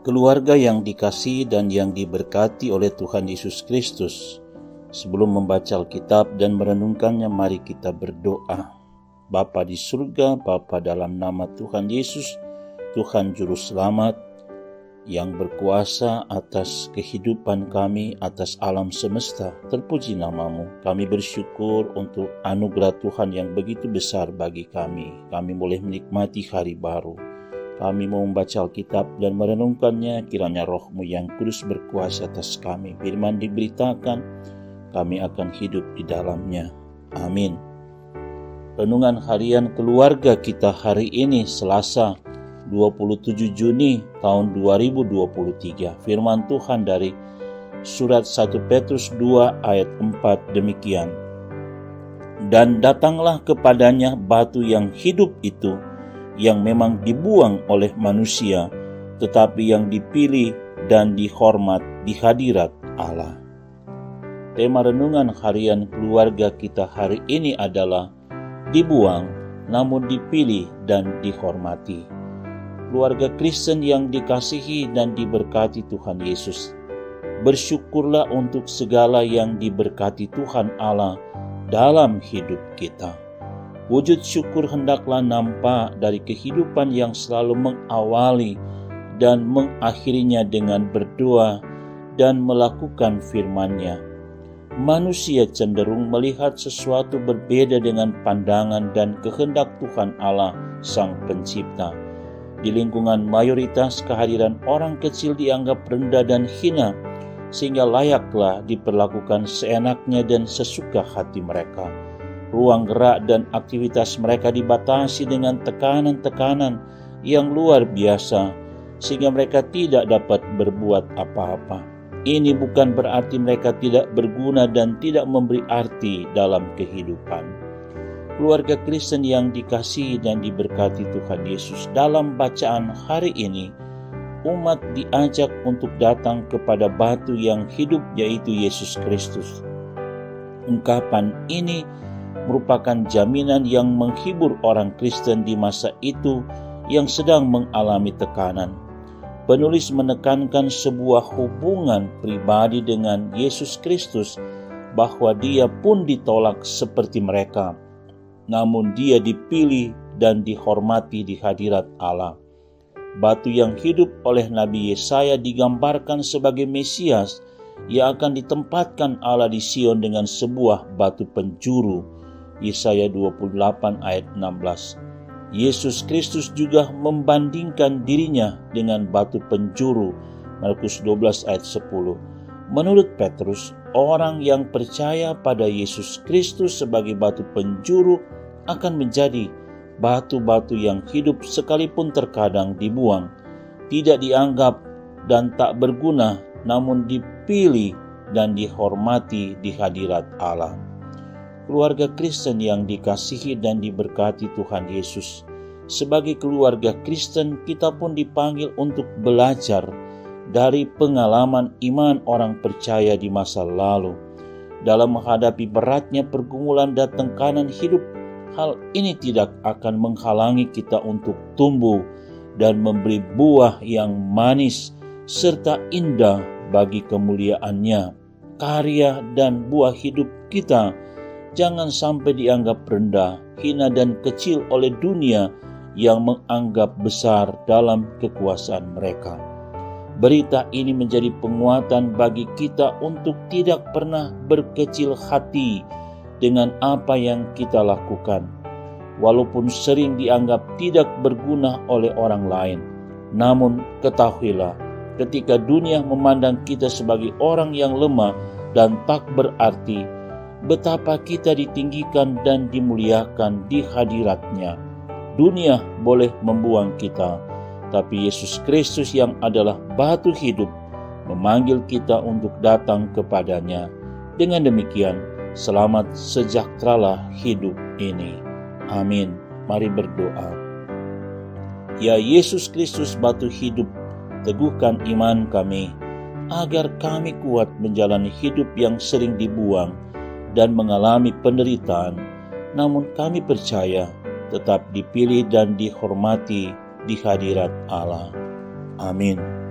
Keluarga yang dikasihi dan yang diberkati oleh Tuhan Yesus Kristus, sebelum membaca Alkitab dan merenungkannya, mari kita berdoa. Bapa di surga, Bapa dalam nama Tuhan Yesus, Tuhan Juru Selamat, yang berkuasa atas kehidupan kami, atas alam semesta, terpuji namamu. Kami bersyukur untuk anugerah Tuhan yang begitu besar bagi kami. Kami boleh menikmati hari baru. Kami mau membaca Alkitab dan merenungkannya, kiranya Roh-Mu yang kudus berkuasa atas kami. Firman diberitakan, kami akan hidup di dalamnya. Amin. Renungan harian keluarga kita hari ini, Selasa 27 Juni tahun 2023. Firman Tuhan dari surat 1 Petrus 2 ayat 4 demikian. Dan datanglah kepadanya batu yang hidup itu, yang memang dibuang oleh manusia, tetapi yang dipilih dan dihormat di hadirat Allah. Tema renungan harian keluarga kita hari ini adalah dibuang namun dipilih dan dihormati. Keluarga Kristen yang dikasihi dan diberkati Tuhan Yesus, bersyukurlah untuk segala yang diberkati Tuhan Allah dalam hidup kita. Wujud syukur hendaklah nampak dari kehidupan yang selalu mengawali dan mengakhirinya dengan berdoa dan melakukan firman-Nya. Manusia cenderung melihat sesuatu berbeda dengan pandangan dan kehendak Tuhan Allah, Sang Pencipta. Di lingkungan mayoritas, kehadiran orang kecil dianggap rendah dan hina, sehingga layaklah diperlakukan seenaknya dan sesuka hati mereka. Ruang gerak dan aktivitas mereka dibatasi dengan tekanan-tekanan yang luar biasa, sehingga mereka tidak dapat berbuat apa-apa. Ini bukan berarti mereka tidak berguna dan tidak memberi arti dalam kehidupan. Keluarga Kristen yang dikasihi dan diberkati Tuhan Yesus, dalam bacaan hari ini, umat diajak untuk datang kepada batu yang hidup, yaitu Yesus Kristus. Ungkapan ini merupakan jaminan yang menghibur orang Kristen di masa itu yang sedang mengalami tekanan. Penulis menekankan sebuah hubungan pribadi dengan Yesus Kristus, bahwa Dia pun ditolak seperti mereka, namun Dia dipilih dan dihormati di hadirat Allah. Batu yang hidup oleh Nabi Yesaya digambarkan sebagai Mesias yang akan ditempatkan Allah di Sion dengan sebuah batu penjuru. Yesaya 28 ayat 16. Yesus Kristus juga membandingkan dirinya dengan batu penjuru. Markus 12 ayat 10. Menurut Petrus, orang yang percaya pada Yesus Kristus sebagai batu penjuru akan menjadi batu-batu yang hidup sekalipun terkadang dibuang, tidak dianggap dan tak berguna, namun dipilih dan dihormati di hadirat Allah. Keluarga Kristen yang dikasihi dan diberkati Tuhan Yesus, sebagai keluarga Kristen kita pun dipanggil untuk belajar dari pengalaman iman orang percaya di masa lalu. Dalam menghadapi beratnya pergumulan dan tekanan hidup, hal ini tidak akan menghalangi kita untuk tumbuh dan memberi buah yang manis serta indah bagi kemuliaan-Nya. Karya dan buah hidup kita jangan sampai dianggap rendah, hina dan kecil oleh dunia yang menganggap besar dalam kekuasaan mereka. Berita ini menjadi penguatan bagi kita untuk tidak pernah berkecil hati dengan apa yang kita lakukan, walaupun sering dianggap tidak berguna oleh orang lain. Namun ketahuilah, ketika dunia memandang kita sebagai orang yang lemah dan tak berarti, betapa kita ditinggikan dan dimuliakan di hadirat-Nya. Dunia boleh membuang kita, tapi Yesus Kristus yang adalah batu hidup memanggil kita untuk datang kepadanya. Dengan demikian, selamat sejahteralah hidup ini. Amin. Mari berdoa. Ya Yesus Kristus batu hidup, teguhkan iman kami, agar kami kuat menjalani hidup yang sering dibuang dan mengalami penderitaan, namun kami percaya tetap dipilih dan dihormati di hadirat Allah. Amin.